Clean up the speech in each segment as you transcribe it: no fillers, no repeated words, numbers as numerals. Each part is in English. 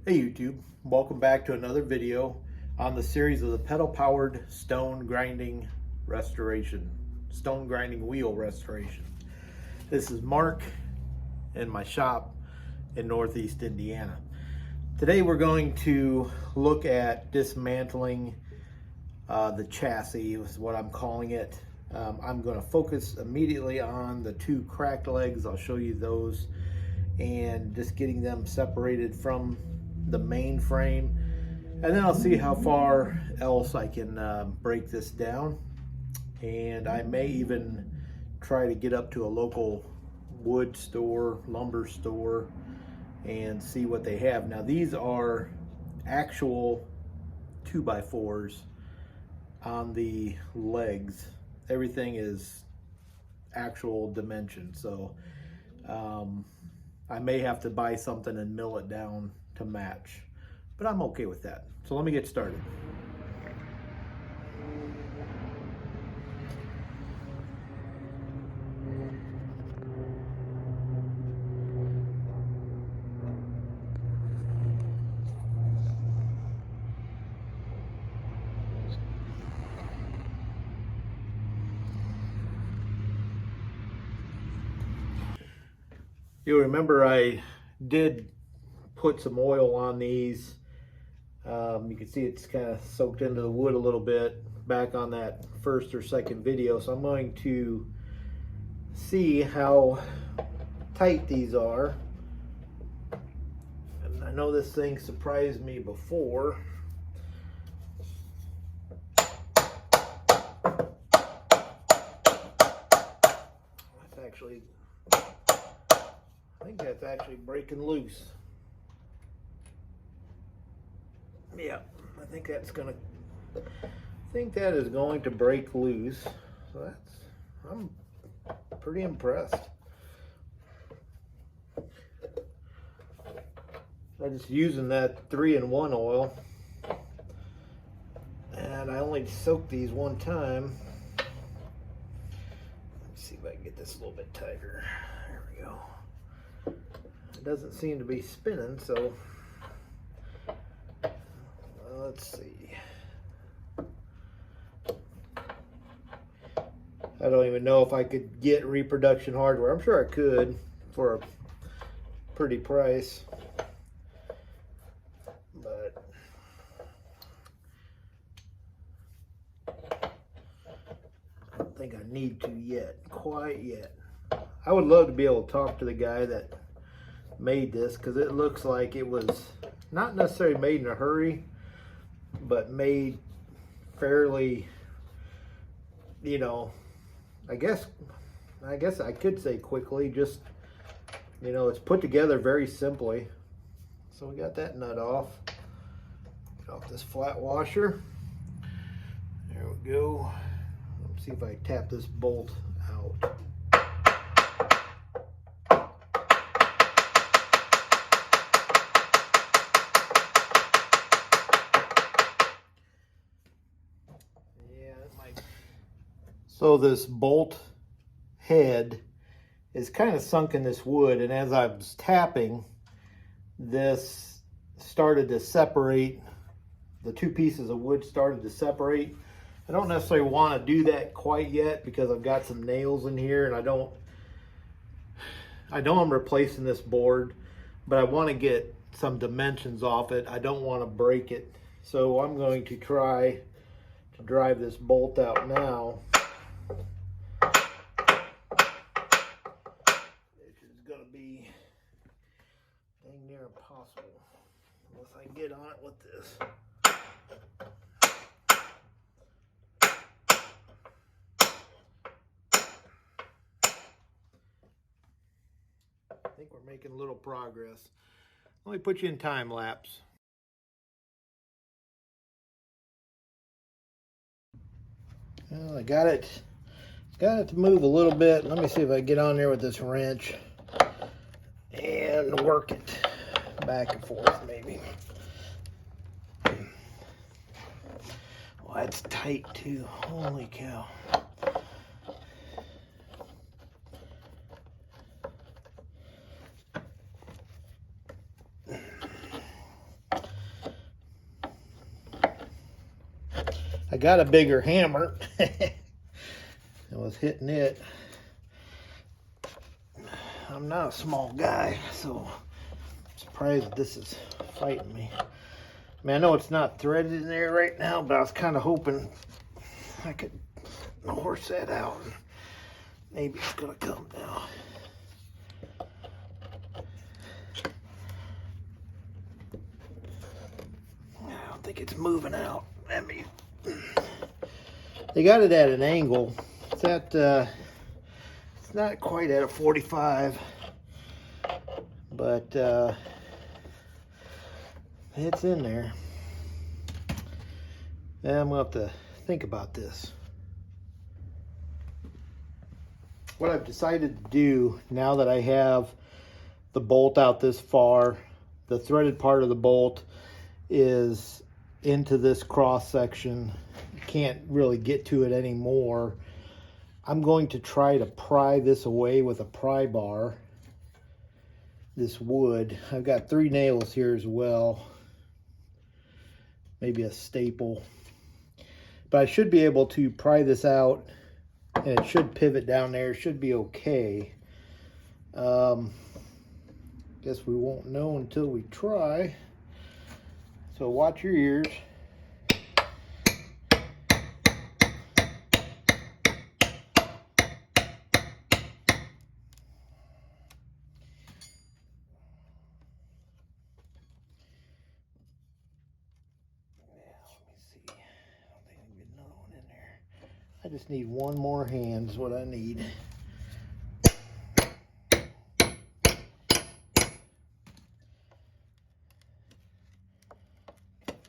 Hey YouTube, welcome back to another video on the series of the pedal powered stone grinding wheel restoration. This is Mark in my shop in Northeast Indiana. Today we're going to look at dismantling the chassis, is what I'm calling it. I'm going to focus immediately on the two cracked legs. I'll show you those and just getting them separated from the main frame, and then I'll see how far else I can break this down, and I may even try to get up to a local wood store, lumber store, and see what they have. Now these are actual 2x4s on the legs. Everything is actual dimension, so I may have to buy something and mill it down to match, but I'm okay with that. So let me get started. You'll remember I did put some oil on these. You can see it's kind of soaked into the wood a little bit back on that first or second video. So I'm going to see how tight these are. And I know this thing surprised me before. That's actually, I think that's actually breaking loose. Yeah, I think that is going to break loose. So I'm pretty impressed. I'm just using that 3-in-1 oil, and I only soaked these one time. Let's see if I can get this a little bit tighter. There we go. It doesn't seem to be spinning, so let's see. I don't even know if I could get reproduction hardware. I'm sure I could for a pretty price, but I don't think I need to quite yet. I would love to be able to talk to the guy that made this, because it looks like it was not necessarily made in a hurry, but made fairly, you know, I guess I could say quickly. Just, you know, it's put together very simply. So we got that nut off. Get off this flat washer. There we go. Let's see if I tap this bolt out. So this bolt head is kind of sunk in this wood, and as I was tapping, this started to separate. The two pieces of wood started to separate. I don't necessarily want to do that quite yet because I've got some nails in here, and I know I'm replacing this board, but I want to get some dimensions off it. I don't want to break it. So I'm going to try to drive this bolt out now, which is going to be dang near impossible unless I get on it with this. I think we're making a little progress. Let me put you in time lapse. Well, I got it to move a little bit. Let me see if I can get on there with this wrench and work it back and forth maybe. Well, that's tight too. Holy cow. I got a bigger hammer. I was hitting it. I'm not a small guy, so I'm surprised that this is fighting me. I mean, I know it's not threaded in there right now, but I was kind of hoping I could horse that out. Maybe it's gonna come now. I don't think it's moving out. Let me. They got it at an angle. It's at it's not quite at a 45, but it's in there. And I'm gonna have to think about this. What I've decided to do now that I have the bolt out this far, the threaded part of the bolt is into this cross section. Can't really get to it anymore. I'm going to try to pry this away with a pry bar. This wood. I've got 3 nails here as well. Maybe a staple. But I should be able to pry this out, and it should pivot down there. It should be okay. Guess we won't know until we try. So watch your ears. I just need one more hand is what I need.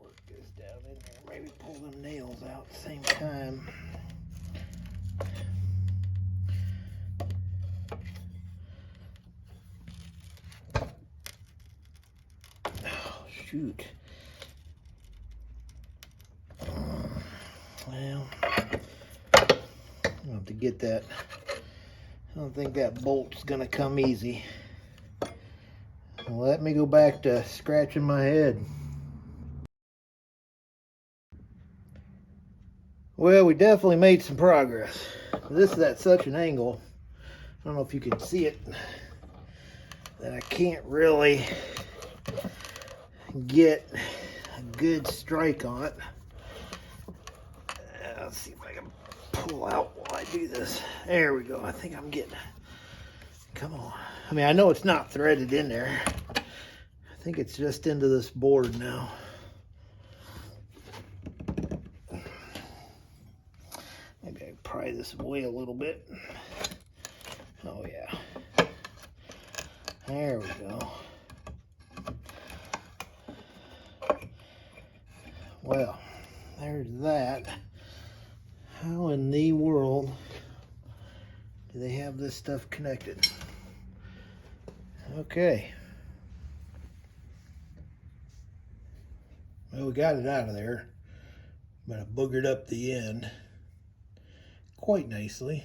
Work this down in there. Maybe pull them nails out at the same time. Oh, shoot. Well, I'll have to get that. I don't think that bolt's gonna come easy. Let me go back to scratching my head. Well, we definitely made some progress. This is at such an angle, I don't know if you can see it, that I can't really get a good strike on it. Let's see if I can pull out while I do this. There we go. I think I'm getting. Come on. I mean, I know it's not threaded in there. I think it's just into this board now. Maybe I can pry this away a little bit. Oh yeah. There we go. Well, there's that. How in the world do they have this stuff connected? Okay. Well, we got it out of there, but I boogered up the end quite nicely.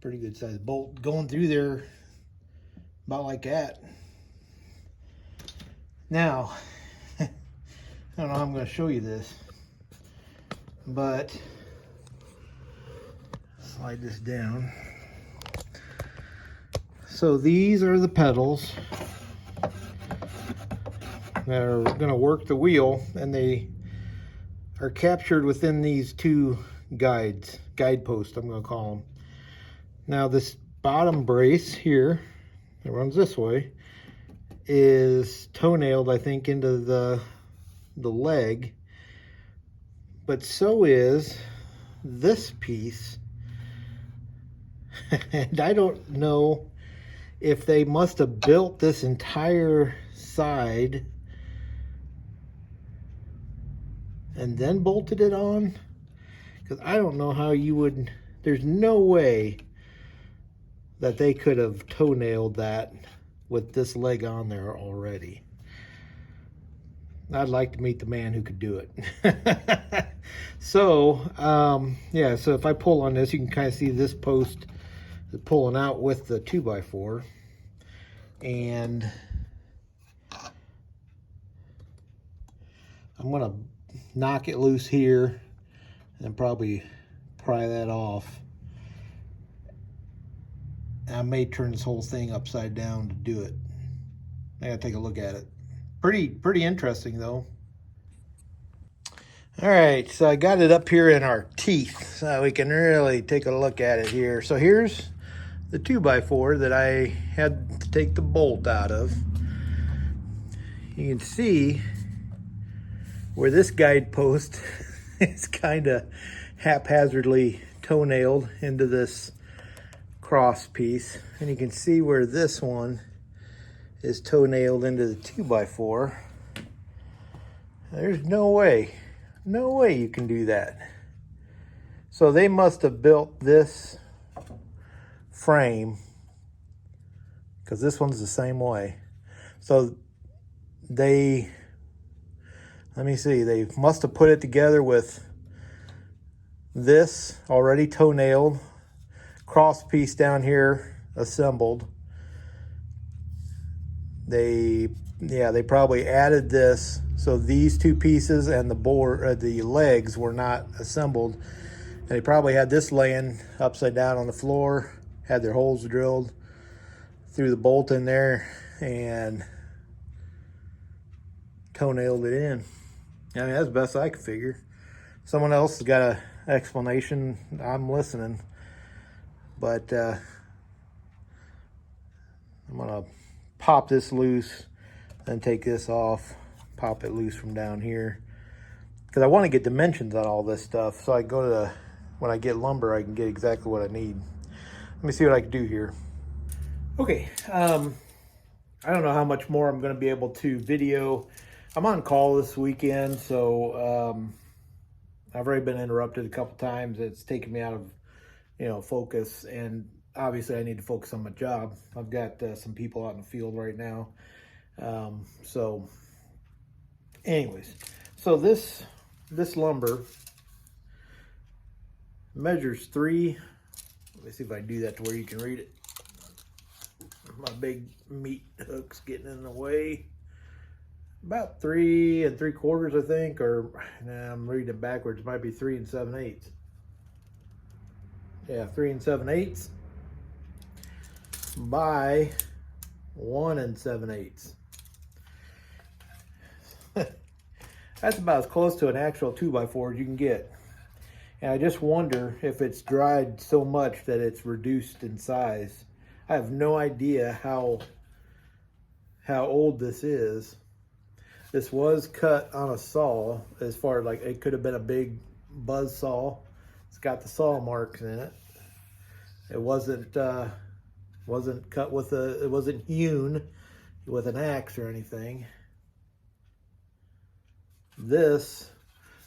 Pretty good size bolt going through there about like that. Now, I don't know how I'm going to show you this, but slide this down. So these are the pedals that are going to work the wheel, and they are captured within these 2 guideposts, I'm going to call them. Now this bottom brace here, it runs this way, is toenailed, I think, into the leg, but so is this piece. And I don't know if they must have built this entire side and then bolted it on, because I don't know how you would. There's no way that they could have toenailed that with this leg on there already. I'd like to meet the man who could do it. So yeah, so if I pull on this, you can kind of see this post pulling out with the 2x4, and I'm gonna knock it loose here and probably pry that off. I may turn this whole thing upside down to do it. I gotta take a look at it. Pretty interesting though. All right, so I got it up here in our teeth so we can really take a look at it here. So here's the 2x4 that I had to take the bolt out of. You can see where this guidepost is kind of haphazardly toenailed into this cross piece, and you can see where this one is toenailed into the 2x4. There's no way you can do that. So they must have built this frame, because this one's the same way. So they, let me see, they must have put it together with this already toenailed, cross piece down here assembled. They probably added this, so these two pieces and the legs were not assembled. And they probably had this laying upside down on the floor, had their holes drilled, threw the bolt in there, and toenailed it in. I mean, that's the best I could figure. Someone else has got an explanation, I'm listening. But I'm gonna pop this loose and take this off, pop it loose from down here, because I want to get dimensions on all this stuff, so I go to when I get lumber, I can get exactly what I need. Let me see what I can do here. Okay, I don't know how much more I'm going to be able to video. I'm on call this weekend, so I've already been interrupted a couple times. It's taken me out of, focus, and obviously I need to focus on my job. I've got some people out in the field right now. So anyways, so this lumber measures 3. Let me see if I can do that to where you can read it. My big meat hook's getting in the way. About 3 3/4, I think, or I'm reading it backwards. It might be 3 7/8. Yeah, 3 7/8 by 1 7/8. That's about as close to an actual 2x4 as you can get. And I just wonder if it's dried so much that it's reduced in size. I have no idea how old this is. This was cut on a saw, as far as, like, it could have been a big buzz saw. It's got the saw marks in it. It wasn't cut with it wasn't hewn with an axe or anything. This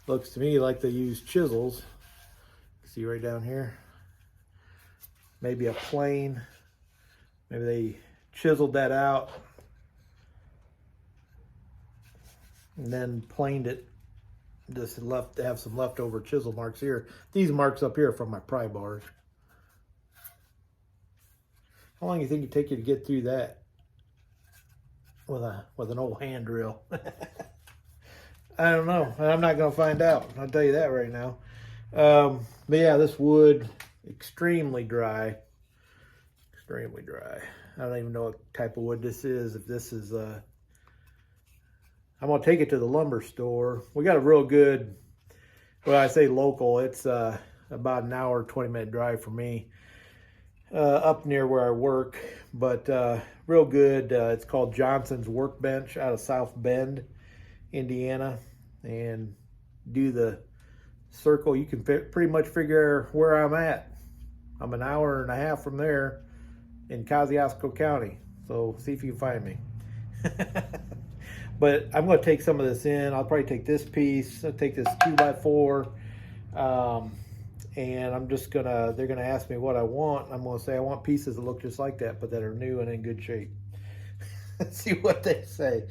looks to me like they used chisels. See right down here? Maybe a plane. Maybe they chiseled that out and then planed it. Just left to have some leftover chisel marks here. These marks up here are from my pry bars. How long do you think it take you to get through that with an old hand drill? I don't know. I'm not going to find out. I'll tell you that right now. But yeah, this wood, extremely dry. Extremely dry. I don't even know what type of wood this is. If this is, I'm going to take it to the lumber store. We got a real good, well, I say local, it's about an hour, 20-minute drive for me, up near where I work. But real good. It's called Johnson's Workbench out of South Bend, Indiana. And do the circle, you can pretty much figure where I'm at. I'm an hour and a half from there in Kosciuszko County. So see if you can find me. But I'm going to take some of this in. I'll probably take this piece. I'll take this 2x4. And I'm just going to, they're going to ask me what I want. I'm going to say I want pieces that look just like that, but that are new and in good shape. See what they say.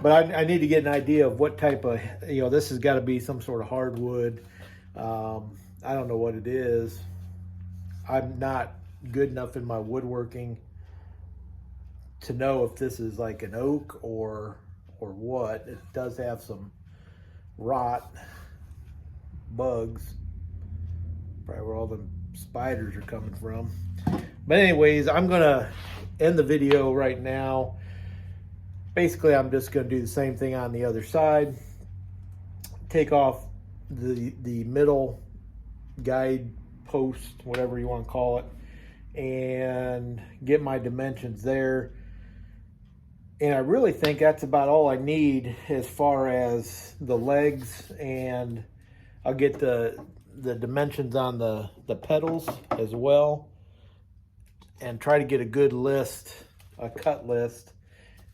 But I need to get an idea of what type of, this has got to be some sort of hardwood. I don't know what it is. I'm not good enough in my woodworking to know if this is like an oak or what. It does have some rot, bugs, probably where all the spiders are coming from. But anyways, I'm gonna end the video right now. Basically, I'm just gonna do the same thing on the other side. Take off the middle guide post, whatever you want to call it, and get my dimensions there. And I really think that's about all I need as far as the legs, and I'll get the dimensions on the pedals as well, and try to get a good list, a cut list,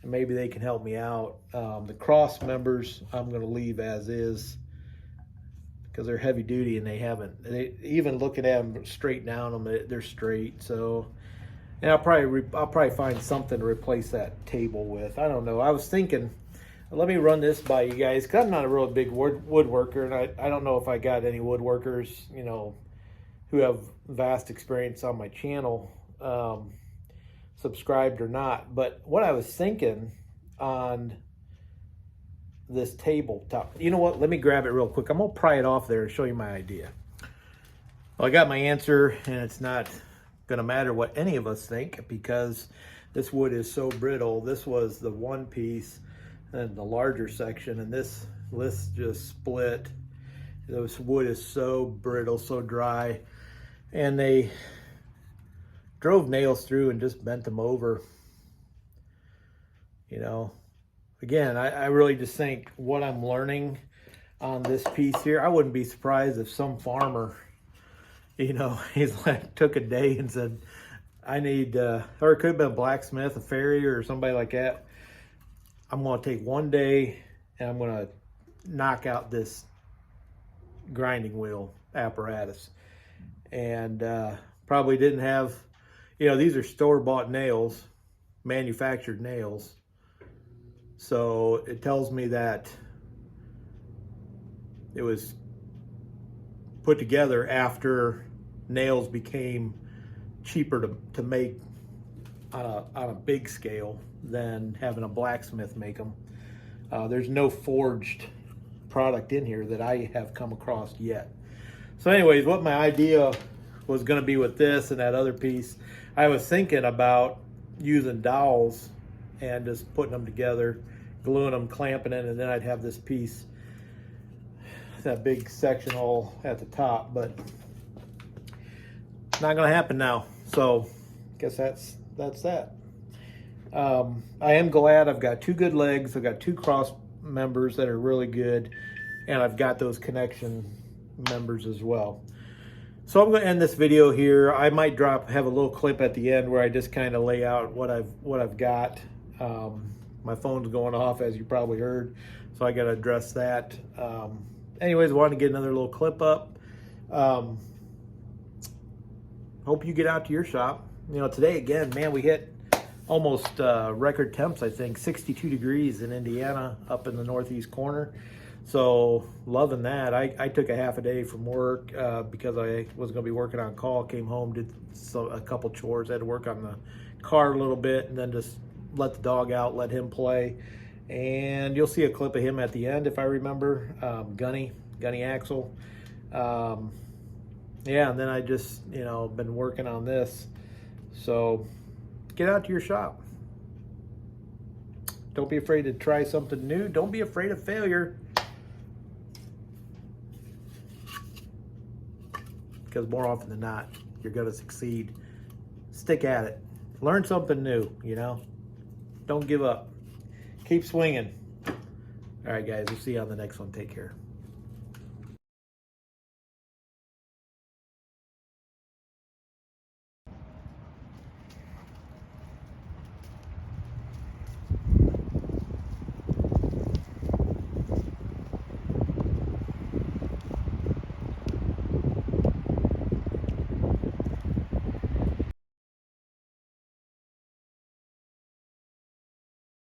and maybe they can help me out. The cross members I'm going to leave as is because they're heavy duty, and they even looking at them straight down them, they're straight. So, and I'll probably find something to replace that table with. I don't know. I was thinking, let me run this by you guys, because I'm not a real big woodworker, and I don't know if I got any woodworkers, you know, who have vast experience on my channel, subscribed or not. But what I was thinking on this tabletop, you know what? Let me grab it real quick. I'm gonna pry it off there and show you my idea. Well, I got my answer, and it's not gonna matter what any of us think because this wood is so brittle. This was the one piece and the larger section, and this just split. This wood is so brittle, so dry, and they drove nails through and just bent them over. You know, again, I really just think what I'm learning on this piece here, I wouldn't be surprised if some farmer, you know, he's like took a day and said, I need, or it could have been a blacksmith, a farrier, or somebody like that. I'm going to take one day and I'm going to knock out this grinding wheel apparatus. And probably didn't have, you know, these are store-bought nails, manufactured nails. So it tells me that it was put together after nails became cheaper to make on a big scale than having a blacksmith make them. There's no forged product in here that I have come across yet. So anyways, what my idea was going to be with this and that other piece, I was thinking about using dowels and just putting them together, gluing them, clamping it, and then I'd have this piece, that big section all at the top, but not going to happen now. So guess that's that. I am glad I've got two good legs. I've got two cross members that are really good, and I've got those connection members as well. So I'm going to end this video here. I might have a little clip at the end where I just kind of lay out what I've got. My phone's going off, as you probably heard, so I got to address that. Anyways, I wanted to get another little clip up. Hope you get out to your shop. You know, today again, man, we hit almost record temps. I think 62 degrees in Indiana, up in the northeast corner. So loving that. I took a half a day from work because I was going to be working on call. Came home, did a couple chores. I had to work on the car a little bit, and then just let the dog out, let him play. And you'll see a clip of him at the end if I remember. Gunny Axel. Yeah, and then I just, you know, been working on this. So get out to your shop. Don't be afraid to try something new. Don't be afraid of failure. Because more often than not, you're going to succeed. Stick at it. Learn something new, you know. Don't give up. Keep swinging. All right, guys. We'll see you on the next one. Take care.